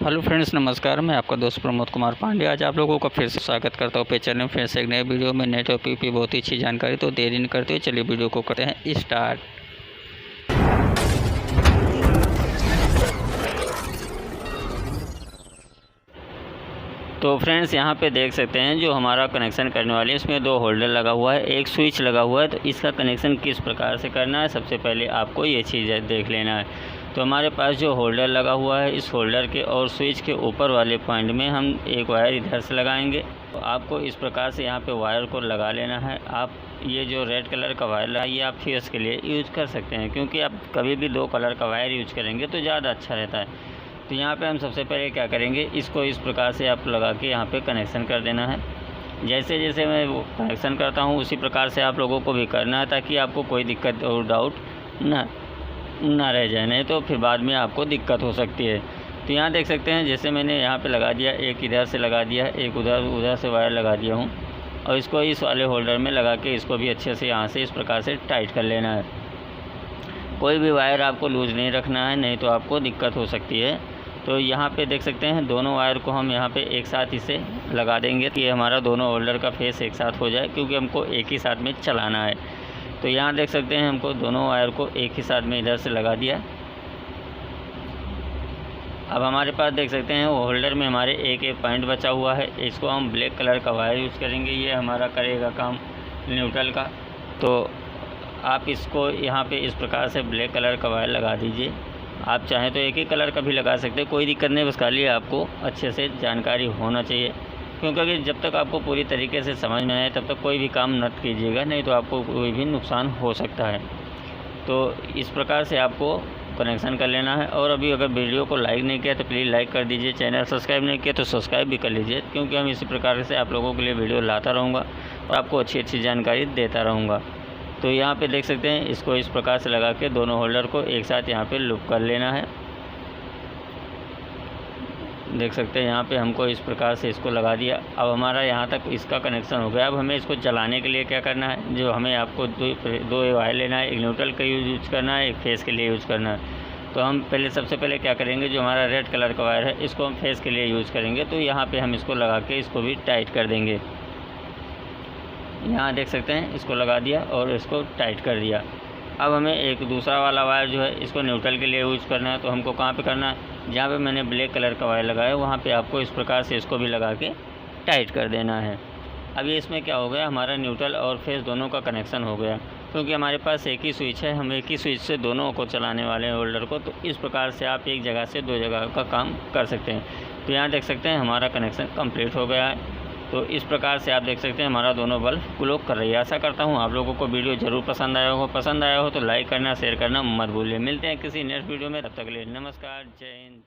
Hello friends, नमस्कार। मैं आपका दोस्त प्रमोद कुमार पांडे आज आप लोगों का फिर से स्वागत करता हूँ पे चैनल में फिर से एक नए वीडियो में नेट और पीपी बहुत ही अच्छी जानकारी। तो देरी नहीं करते हुए चलिए वीडियो को करते हैं स्टार्ट। तो फ्रेंड्स यहाँ पे देख सकते हैं जो हमारा कनेक्शन करने वाले हैं इसमें दो होल्डर लगा हुआ है, एक स्विच लगा हुआ है। तो इसका कनेक्शन किस प्रकार से करना है सबसे पहले आपको ये चीज़ देख लेना है। तो हमारे पास जो होल्डर लगा हुआ है इस होल्डर के और स्विच के ऊपर वाले पॉइंट में हम एक वायर इधर से लगाएंगे। तो आपको इस प्रकार से यहाँ पे वायर को लगा लेना है। आप ये जो रेड कलर का वायर लगाइए आप फेस के लिए यूज कर सकते हैं, क्योंकि आप कभी भी दो कलर का वायर यूज करेंगे तो ज़्यादा अच्छा रहता है। तो यहाँ पे हम सबसे पहले क्या करेंगे, इसको इस प्रकार से आप लगा के यहाँ पे कनेक्शन कर देना है। जैसे जैसे मैं वो कनेक्शन करता हूँ उसी प्रकार से आप लोगों को भी करना है, ताकि आपको कोई दिक्कत और डाउट ना रह जाए, नहीं तो फिर बाद में आपको दिक्कत हो सकती है। तो यहाँ देख सकते हैं जैसे मैंने यहाँ पे लगा दिया, एक इधर से लगा दिया, एक उधर से वायर लगा दिया हूँ, और इसको इस वाले होल्डर में लगा के इसको भी अच्छे से यहाँ से इस प्रकार से टाइट कर लेना है। कोई भी वायर आपको लूज़ नहीं रखना है, नहीं तो आपको दिक्कत हो सकती है। तो यहाँ पे देख सकते हैं दोनों वायर को हम यहाँ पे एक साथ इसे लगा देंगे कि हमारा दोनों होल्डर का फेस एक साथ हो जाए, क्योंकि हमको एक ही साथ में चलाना है। तो यहाँ देख सकते हैं हमको दोनों वायर को एक ही साथ में इधर से लगा दिया। अब हमारे पास देख सकते हैं वो होल्डर में हमारे एक पॉइंट बचा हुआ है, इसको हम ब्लैक कलर का वायर यूज़ करेंगे। ये हमारा करेगा काम न्यूट्रल का। तो आप इसको यहाँ पे इस प्रकार से ब्लैक कलर का वायर लगा दीजिए। आप चाहें तो एक ही कलर का भी लगा सकते हैं, कोई दिक्कत नहीं, बस खाली आपको अच्छे से जानकारी होना चाहिए। क्योंकि अगर जब तक आपको पूरी तरीके से समझ में आए तब तक कोई भी काम मत कीजिएगा, नहीं तो आपको कोई भी नुकसान हो सकता है। तो इस प्रकार से आपको कनेक्शन कर लेना है। और अभी अगर वीडियो को लाइक नहीं किया तो प्लीज़ लाइक कर दीजिए, चैनल सब्सक्राइब नहीं किया तो सब्सक्राइब भी कर लीजिए, क्योंकि हम इसी प्रकार से आप लोगों के लिए वीडियो लाता रहूँगा और आपको अच्छी जानकारी देता रहूँगा। तो यहाँ पे देख सकते हैं इसको इस प्रकार से लगा के दोनों होल्डर को एक साथ यहाँ पे लूप कर लेना है। देख सकते हैं यहाँ पे हमको इस प्रकार से इसको लगा दिया। अब हमारा यहाँ तक इसका कनेक्शन हो गया। अब हमें इसको चलाने के लिए क्या करना है, जो हमें आपको दो वायर लेना है, एक न्यूट्रल का यूज करना है, एक फेस के लिए यूज़ करना है। तो हम सबसे पहले क्या करेंगे, जो हमारा रेड कलर का वायर है इसको हम फेस के लिए यूज़ करेंगे। तो यहाँ पर हम इसको लगा के इसको भी टाइट कर देंगे। यहाँ देख सकते हैं इसको लगा दिया और इसको टाइट कर दिया। अब हमें एक दूसरा वाला वायर जो है इसको न्यूट्रल के लिए यूज़ करना है। तो हमको कहाँ पे करना है, जहाँ पे मैंने ब्लैक कलर का वायर लगाया वहाँ पे आपको इस प्रकार से इसको भी लगा के टाइट कर देना है। अब ये इसमें क्या हो गया, हमारा न्यूट्रल और फेस दोनों का कनेक्शन हो गया, क्योंकि हमारे पास एक ही स्विच है, हम एक ही स्विच से दोनों को चलाने वाले हैं होल्डर को। तो इस प्रकार से आप एक जगह से दो जगह का काम कर सकते हैं। तो यहाँ देख सकते हैं हमारा कनेक्शन कम्प्लीट हो गया है। तो इस प्रकार से आप देख सकते हैं हमारा दोनों बल्ब ग्लो कर रही है। आशा करता हूँ आप लोगों को वीडियो ज़रूर पसंद आया हो तो लाइक करना, शेयर करना मत भूलिए। मिलते हैं किसी नेक्स्ट वीडियो में, तब तक के लिए नमस्कार, जय हिंद।